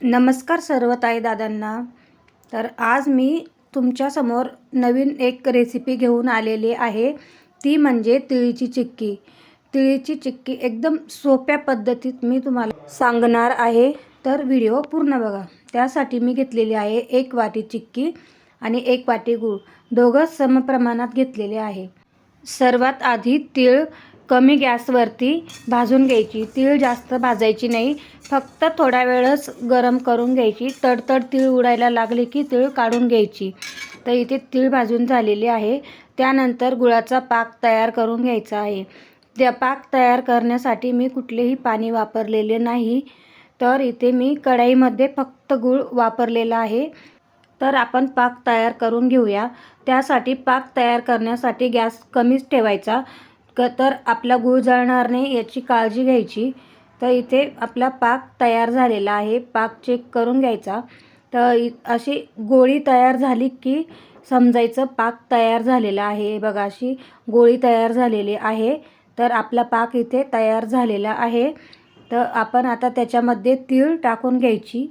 नमस्कार सर्व ताई दादांना. तर आज मी तुमच्यासमोर नवीन एक रेसिपी घेऊन आलेली आहे. ती म्हणजे तिळीची चिक्की. तिळीची चिक्की एकदम सोप्या पद्धतीत मी तुम्हाला सांगणार आहे, तर व्हिडिओ पूर्ण बघा. त्यासाठी मी घेतलेली आहे 1 वाटी चिक्की आणि 1 वाटी गूळ, दोघं समप्रमाणात घेतलेले आहे. सर्वात आधी तीळ कमी गॅसवरती भाजून घ्यायची. तीळ जास्त भाजायची नाही, फक्त थोडा वेळच गरम करून घ्यायची. तडतड तीळ उडायला लागले की तीळ काढून घ्यायची. तर इथे तीळ भाजून झालेली आहे. त्यानंतर गुळाचा पाक तयार करून घ्यायचा आहे. त्या पाक तयार करण्यासाठी मी कुठलेही पाणी वापरलेले नाही, तर इथे मी कढईमध्ये फक्त गूळ वापरलेला आहे. तर आपण पाक तयार करून घेऊया. त्यासाठी पाक तयार करण्यासाठी गॅस कमीच ठेवायचा, तर आपला गूळ जळणार नाही याची काळजी घ्यायची. तर इथे आपला पाक तयार झालेला आहे. पाक चेक करून घ्यायचा. तर अशी गोळी तयार झाली की समजायचं पाक तयार झालेला आहे. बघा, अशी गोळी तयार झालेली आहे. तर आपला पाक इथे तयार झालेला आहे. तर आपण आता त्याच्यामध्ये तीळ टाकून घ्यायची.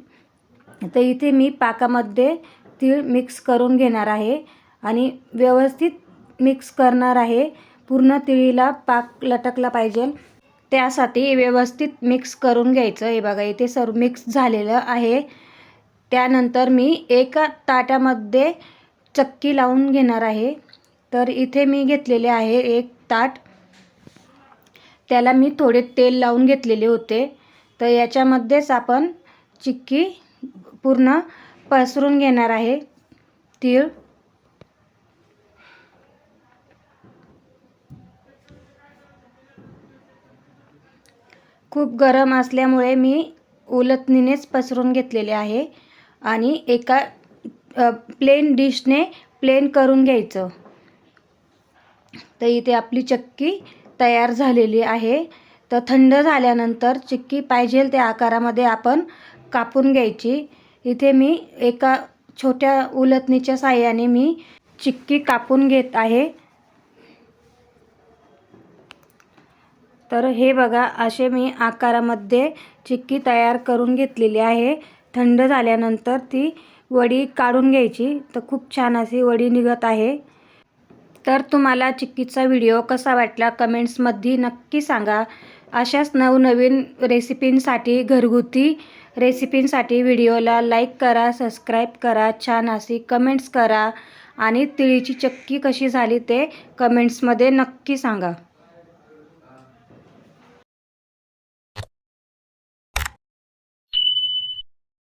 तर इथे मी पाकामध्ये तीळ मिक्स करून घेणार आहे आणि व्यवस्थित मिक्स करणार आहे. पूर्ण तिळीला पाक लटकला पाहिजे, त्यासाठी व्यवस्थित मिक्स करून घ्यायचं. हे बघा, इथे सर्व मिक्स झालेलं आहे. त्यानंतर मी एका ताटामध्ये चक्की लावून घेणार आहे. तर इथे मी घेतलेले आहे एक ताट. त्याला मी थोडे तेल लावून घेतलेले होते. तर याच्यामध्येच आपण चिक्की पूर्ण पसरून घेणार आहे. तीळ खूप गरम असल्यामुळे मी उलथणीनेच पसरून घेतलेले आहे आणि एका प्लेन डिशने प्लेन करून घ्यायचं. तर इथे आपली चक्की तयार झालेली आहे. तर थंड झाल्यानंतर चिक्की पाहिजे त्या आकारामध्ये आपण कापून घ्यायची. इथे मी एका छोट्या उलथणीच्या साहाय्याने मी चिक्की कापून घेत आहे. तर हे बघा, असे मी आकारामध्ये चिक्की तयार करून घेतलेली आहे. थंड झाल्यानंतर ती वडी काढून घ्यायची. तर खूप छान अशी वडी निघत आहे. तर तुम्हाला चिक्कीचा व्हिडिओ कसा वाटला कमेंट्समध्ये नक्की सांगा. अशाच नवनवीन रेसिपींसाठी, घरगुती रेसिपींसाठी व्हिडिओला लाईक करा, सबस्क्राईब करा, छान अशी कमेंट्स करा आणि तिळीची चिक्की कशी झाली ते कमेंट्समध्ये नक्की सांगा.